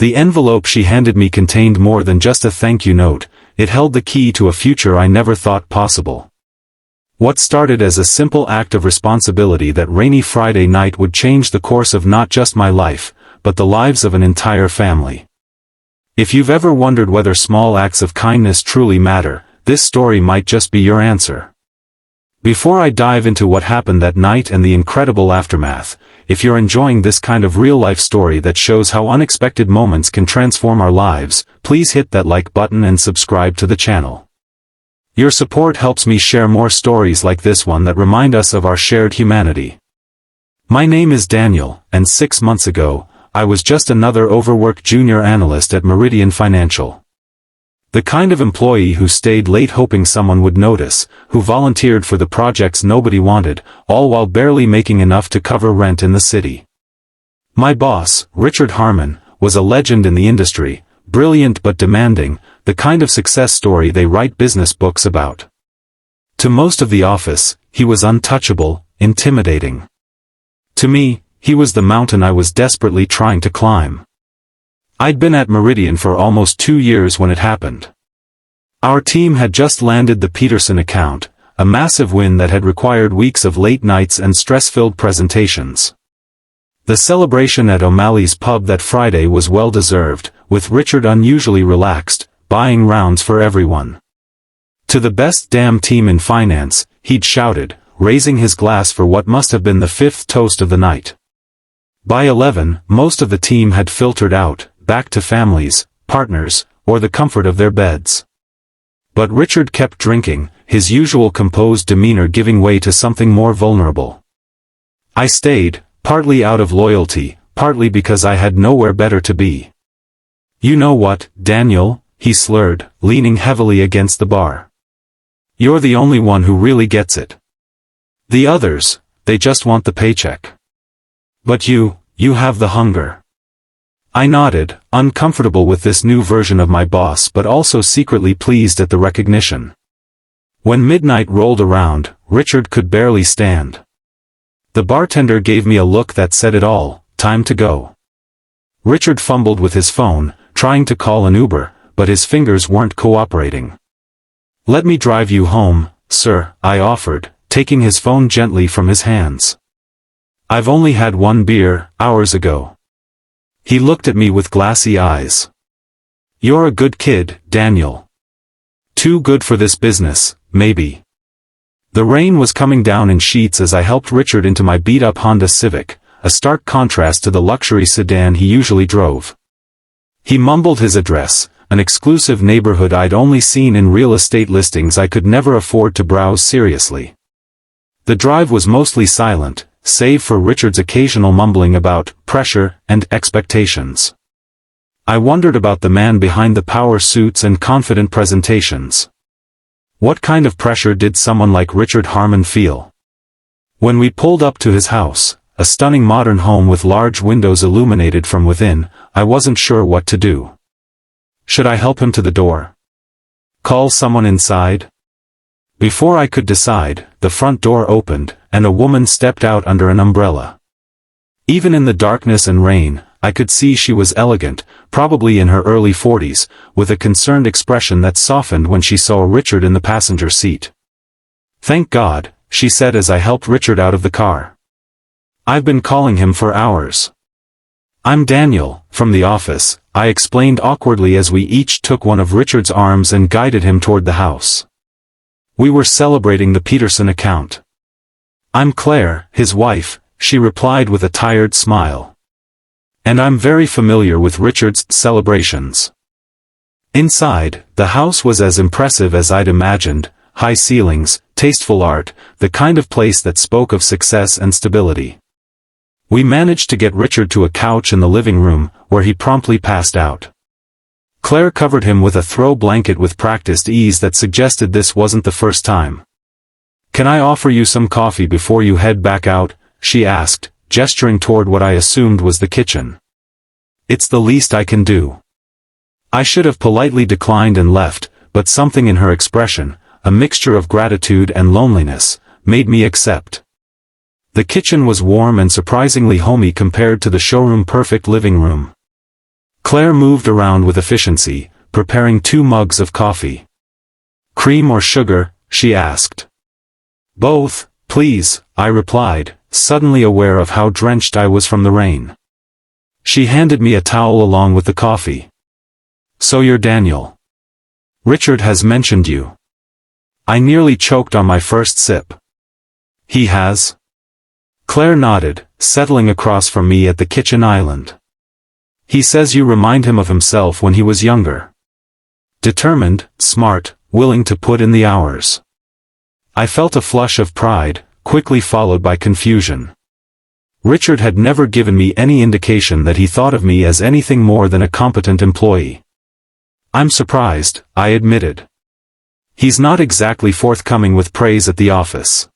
The envelope she handed me contained more than just a thank you note, it held the key to a future I never thought possible. What started as a simple act of responsibility that rainy Friday night would change the course of not just my life, but the lives of an entire family. If you've ever wondered whether small acts of kindness truly matter, this story might just be your answer. Before I dive into what happened that night and the incredible aftermath, if you're enjoying this kind of real-life story that shows how unexpected moments can transform our lives, please hit that like button and subscribe to the channel. Your support helps me share more stories like this one that remind us of our shared humanity. My name is Daniel, and 6 months ago, I was just another overworked junior analyst at Meridian Financial. The kind of employee who stayed late hoping someone would notice, who volunteered for the projects nobody wanted, all while barely making enough to cover rent in the city. My boss, Richard Harmon, was a legend in the industry, brilliant but demanding, the kind of success story they write business books about. To most of the office, he was untouchable, intimidating. To me, he was the mountain I was desperately trying to climb. I'd been at Meridian for almost 2 years when it happened. Our team had just landed the Peterson account, a massive win that had required weeks of late nights and stress-filled presentations. The celebration at O'Malley's pub that Friday was well-deserved, with Richard unusually relaxed, buying rounds for everyone. To the best damn team in finance, he'd shouted, raising his glass for what must have been the 5th toast of the night. By 11, most of the team had filtered out, back to families, partners, or the comfort of their beds. But Richard kept drinking, his usual composed demeanor giving way to something more vulnerable. I stayed, partly out of loyalty, partly because I had nowhere better to be. "You know what, Daniel," he slurred, leaning heavily against the bar. "You're the only one who really gets it. The others, they just want the paycheck. But you have the hunger." I nodded, uncomfortable with this new version of my boss but also secretly pleased at the recognition. When midnight rolled around, Richard could barely stand. The bartender gave me a look that said it all, time to go. Richard fumbled with his phone, trying to call an Uber, but his fingers weren't cooperating. "Let me drive you home, sir," I offered, taking his phone gently from his hands. "I've only had 1 beer, hours ago." He looked at me with glassy eyes. "You're a good kid, Daniel. Too good for this business, maybe." The rain was coming down in sheets as I helped Richard into my beat-up Honda Civic, a stark contrast to the luxury sedan he usually drove. He mumbled his address, an exclusive neighborhood I'd only seen in real estate listings I could never afford to browse seriously. The drive was mostly silent, save for Richard's occasional mumbling about pressure and expectations. I wondered about the man behind the power suits and confident presentations. What kind of pressure did someone like Richard Harmon feel? When we pulled up to his house, a stunning modern home with large windows illuminated from within, I wasn't sure what to do. Should I help him to the door? Call someone inside? Before I could decide, the front door opened, and a woman stepped out under an umbrella. Even in the darkness and rain, I could see she was elegant, probably in her early 40s, with a concerned expression that softened when she saw Richard in the passenger seat. "Thank God," she said as I helped Richard out of the car. "I've been calling him for hours." "I'm Daniel, from the office," I explained awkwardly as we each took one of Richard's arms and guided him toward the house. We were celebrating the Peterson account. "I'm Claire, his wife," she replied with a tired smile. "And I'm very familiar with Richard's celebrations." Inside, the house was as impressive as I'd imagined, high ceilings, tasteful art, the kind of place that spoke of success and stability. We managed to get Richard to a couch in the living room, where he promptly passed out. Claire covered him with a throw blanket with practiced ease that suggested this wasn't the first time. "Can I offer you some coffee before you head back out?" she asked, gesturing toward what I assumed was the kitchen. "It's the least I can do." I should have politely declined and left, but something in her expression, a mixture of gratitude and loneliness, made me accept. The kitchen was warm and surprisingly homey compared to the showroom-perfect living room. Claire moved around with efficiency, preparing 2 mugs of coffee. "Cream or sugar?" she asked. "Both, please," I replied, suddenly aware of how drenched I was from the rain. She handed me a towel along with the coffee. "So you're Daniel. Richard has mentioned you." I nearly choked on my first sip. "He has?" Claire nodded, settling across from me at the kitchen island. "He says you remind him of himself when he was younger. Determined, smart, willing to put in the hours." I felt a flush of pride, quickly followed by confusion. Richard had never given me any indication that he thought of me as anything more than a competent employee. "I'm surprised," I admitted. "He's not exactly forthcoming with praise at the office."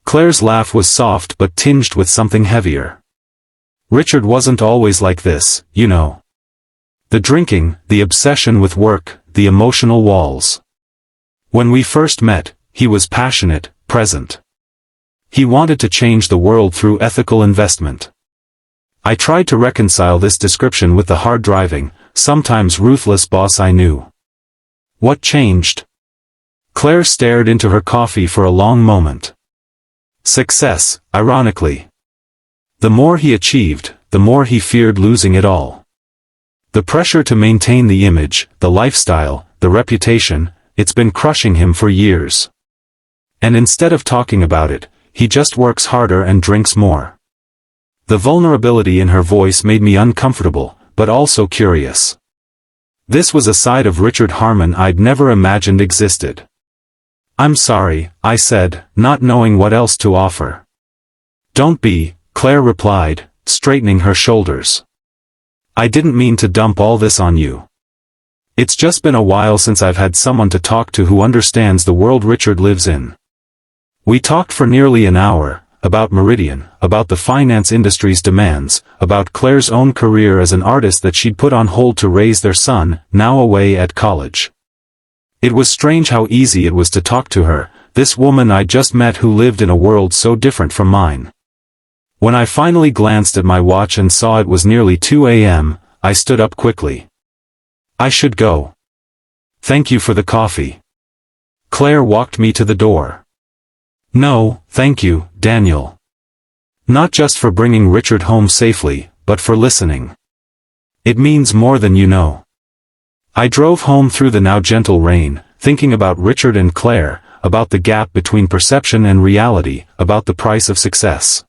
Claire's laugh was soft but tinged with something heavier. "Richard wasn't always like this, you know. The drinking, the obsession with work, the emotional walls. When we first met, he was passionate, present. He wanted to change the world through ethical investment." I tried to reconcile this description with the hard-driving, sometimes ruthless boss I knew. "What changed?" Claire stared into her coffee for a long moment. "Success, ironically. The more he achieved, the more he feared losing it all. The pressure to maintain the image, the lifestyle, the reputation, it's been crushing him for years. And instead of talking about it, he just works harder and drinks more." The vulnerability in her voice made me uncomfortable, but also curious. This was a side of Richard Harmon I'd never imagined existed. "I'm sorry," I said, not knowing what else to offer. "Don't be," Claire replied, straightening her shoulders. "I didn't mean to dump all this on you. It's just been a while since I've had someone to talk to who understands the world Richard lives in." We talked for nearly an hour, about Meridian, about the finance industry's demands, about Claire's own career as an artist that she'd put on hold to raise their son, now away at college. It was strange how easy it was to talk to her, this woman I'd just met who lived in a world so different from mine. When I finally glanced at my watch and saw it was nearly 2 a.m., I stood up quickly. "I should go. Thank you for the coffee." Claire walked me to the door. "No, thank you, Daniel. Not just for bringing Richard home safely, but for listening. It means more than you know." I drove home through the now gentle rain, thinking about Richard and Claire, about the gap between perception and reality, about the price of success.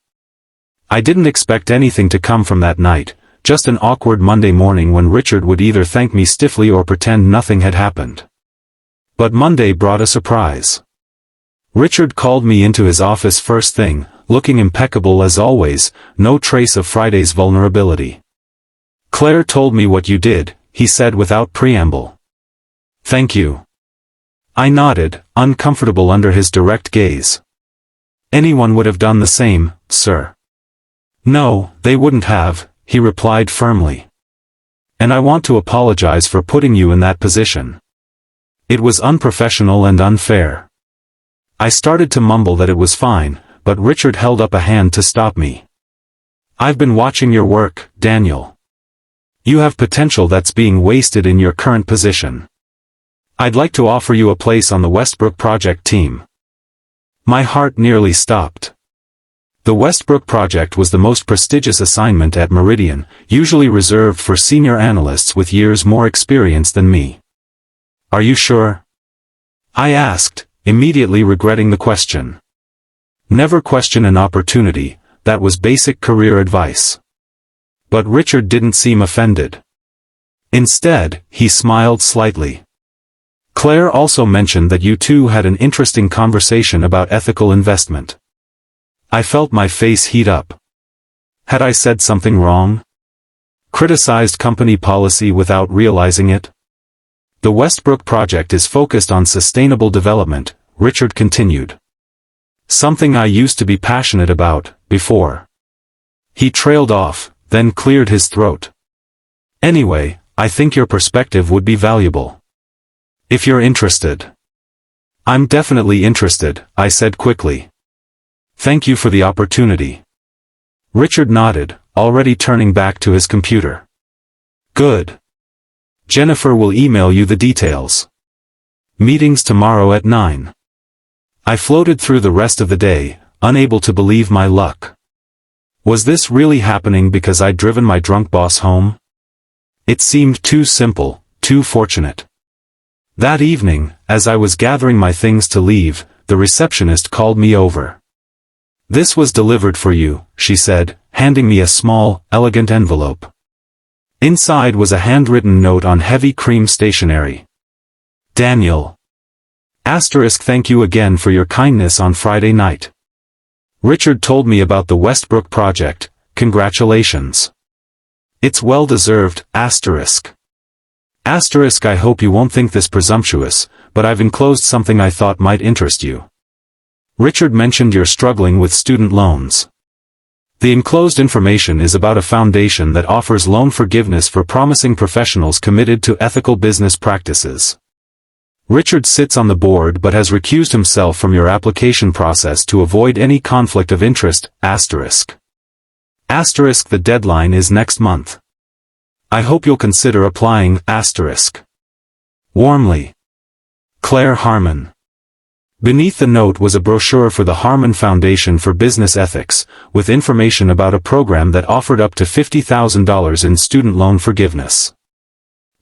I didn't expect anything to come from that night, just an awkward Monday morning when Richard would either thank me stiffly or pretend nothing had happened. But Monday brought a surprise. Richard called me into his office first thing, looking impeccable as always, no trace of Friday's vulnerability. "Claire told me what you did," he said without preamble. "Thank you." I nodded, uncomfortable under his direct gaze. "Anyone would have done the same, sir." "No, they wouldn't have," he replied firmly. "And I want to apologize for putting you in that position. It was unprofessional and unfair." I started to mumble that it was fine, but Richard held up a hand to stop me. "I've been watching your work, Daniel. You have potential that's being wasted in your current position. I'd like to offer you a place on the Westbrook project team." My heart nearly stopped. The Westbrook project was the most prestigious assignment at Meridian, usually reserved for senior analysts with years more experience than me. "Are you sure?" I asked, immediately regretting the question. Never question an opportunity, that was basic career advice. But Richard didn't seem offended. Instead, he smiled slightly. "Claire also mentioned that you two had an interesting conversation about ethical investment." I felt my face heat up. Had I said something wrong? Criticized company policy without realizing it? "The Westbrook project is focused on sustainable development," Richard continued. "Something I used to be passionate about, before." He trailed off, then cleared his throat. "Anyway, I think your perspective would be valuable. If you're interested." "I'm definitely interested," I said quickly. "Thank you for the opportunity." Richard nodded, already turning back to his computer. Good. Jennifer will email you the details. Meetings tomorrow at 9. I floated through the rest of the day, unable to believe my luck. Was this really happening because I'd driven my drunk boss home? It seemed too simple, too fortunate. That evening, as I was gathering my things to leave, the receptionist called me over. "This was delivered for you," she said, handing me a small, elegant envelope. Inside was a handwritten note on heavy cream stationery. Daniel. Thank you again for your kindness on Friday night. Richard told me about the Westbrook project. Congratulations. It's well deserved. I hope you won't think this presumptuous, but I've enclosed something I thought might interest you. Richard mentioned you're struggling with student loans. The enclosed information is about a foundation that offers loan forgiveness for promising professionals committed to ethical business practices. Richard sits on the board but has recused himself from your application process to avoid any conflict of interest. The deadline is next month. I hope you'll consider applying. Warmly. Claire Harmon. Beneath the note was a brochure for the Harmon Foundation for Business Ethics, with information about a program that offered up to $50,000 in student loan forgiveness.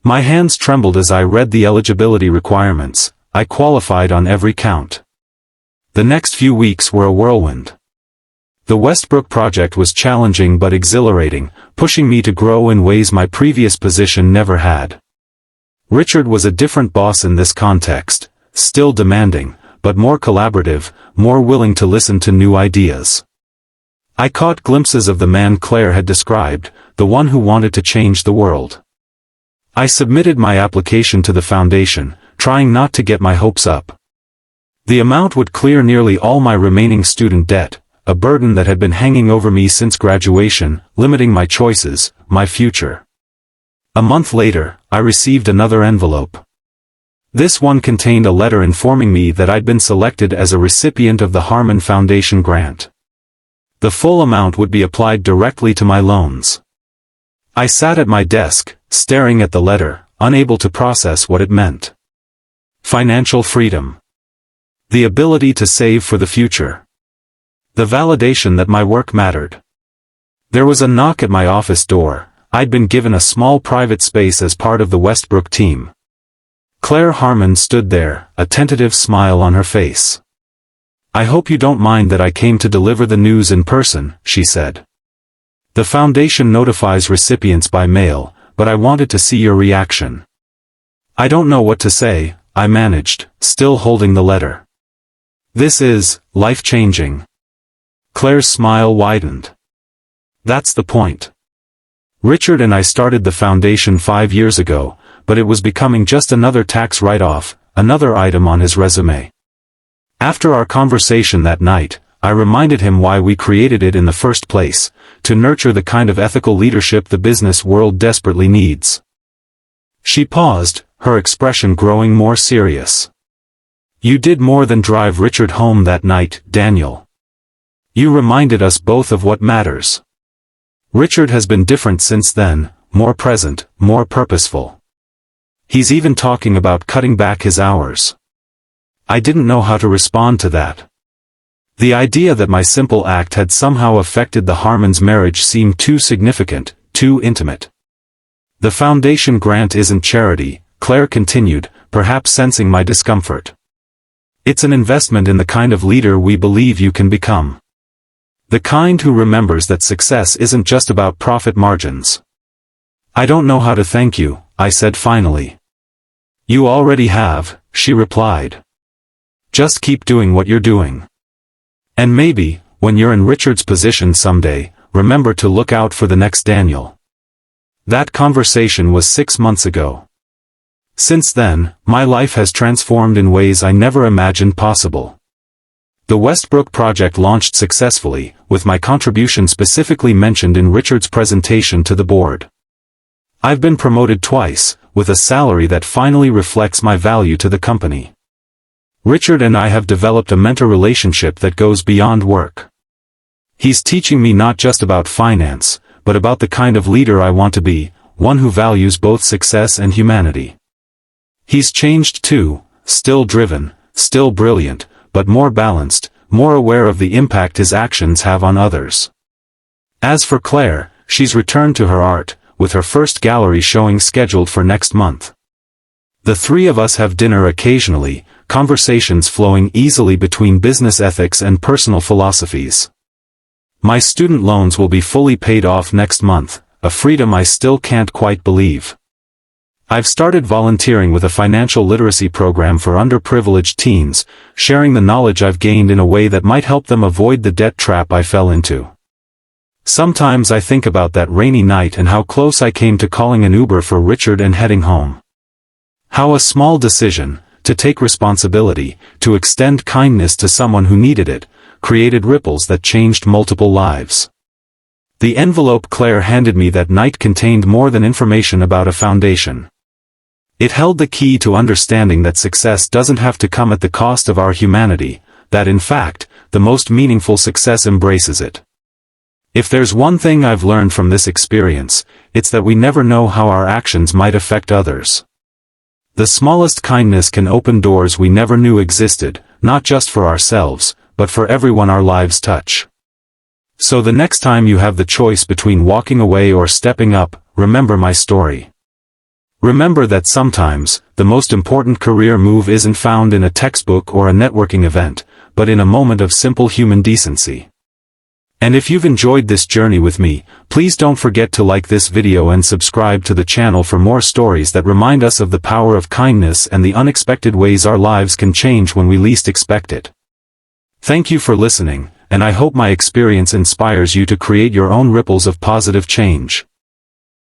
My hands trembled as I read the eligibility requirements. I qualified on every count. The next few weeks were a whirlwind. The Westbrook project was challenging but exhilarating, pushing me to grow in ways my previous position never had. Richard was a different boss in this context, still demanding, but more collaborative, more willing to listen to new ideas. I caught glimpses of the man Claire had described, the one who wanted to change the world. I submitted my application to the foundation, trying not to get my hopes up. The amount would clear nearly all my remaining student debt, a burden that had been hanging over me since graduation, limiting my choices, my future. A month later, I received another envelope. This one contained a letter informing me that I'd been selected as a recipient of the Harmon Foundation grant. The full amount would be applied directly to my loans. I sat at my desk, staring at the letter, unable to process what it meant. Financial freedom. The ability to save for the future. The validation that my work mattered. There was a knock at my office door. I'd been given a small private space as part of the Westbrook team. Claire Harmon stood there, a tentative smile on her face. "I hope you don't mind that I came to deliver the news in person," she said. "The foundation notifies recipients by mail, but I wanted to see your reaction." "I don't know what to say," I managed, still holding the letter. "This is life-changing." Claire's smile widened. "That's the point. Richard and I started the foundation 5 years ago, but it was becoming just another tax write-off, another item on his resume. After our conversation that night, I reminded him why we created it in the first place, to nurture the kind of ethical leadership the business world desperately needs." She paused, her expression growing more serious. "You did more than drive Richard home that night, Daniel. You reminded us both of what matters. Richard has been different since then, more present, more purposeful. He's even talking about cutting back his hours." I didn't know how to respond to that. The idea that my simple act had somehow affected the Harmon's marriage seemed too significant, too intimate. "The foundation grant isn't charity," Claire continued, perhaps sensing my discomfort. "It's an investment in the kind of leader we believe you can become. The kind who remembers that success isn't just about profit margins." "I don't know how to thank you," I said finally. "You already have," she replied. "Just keep doing what you're doing. And maybe, when you're in Richard's position someday, remember to look out for the next Daniel." That conversation was 6 months ago. Since then, my life has transformed in ways I never imagined possible. The Westbrook project launched successfully, with my contribution specifically mentioned in Richard's presentation to the board. I've been promoted twice, with a salary that finally reflects my value to the company. Richard and I have developed a mentor relationship that goes beyond work. He's teaching me not just about finance, but about the kind of leader I want to be, one who values both success and humanity. He's changed too, still driven, still brilliant, but more balanced, more aware of the impact his actions have on others. As for Claire, she's returned to her art, with her first gallery showing scheduled for next month. The three of us have dinner occasionally, conversations flowing easily between business ethics and personal philosophies. My student loans will be fully paid off next month, a freedom I still can't quite believe. I've started volunteering with a financial literacy program for underprivileged teens, sharing the knowledge I've gained in a way that might help them avoid the debt trap I fell into. Sometimes I think about that rainy night and how close I came to calling an Uber for Richard and heading home. How a small decision, to take responsibility, to extend kindness to someone who needed it, created ripples that changed multiple lives. The envelope Claire handed me that night contained more than information about a foundation. It held the key to understanding that success doesn't have to come at the cost of our humanity, that in fact, the most meaningful success embraces it. If there's one thing I've learned from this experience, it's that we never know how our actions might affect others. The smallest kindness can open doors we never knew existed, not just for ourselves, but for everyone our lives touch. So the next time you have the choice between walking away or stepping up, remember my story. Remember that sometimes, the most important career move isn't found in a textbook or a networking event, but in a moment of simple human decency. And if you've enjoyed this journey with me, please don't forget to like this video and subscribe to the channel for more stories that remind us of the power of kindness and the unexpected ways our lives can change when we least expect it. Thank you for listening, and I hope my experience inspires you to create your own ripples of positive change.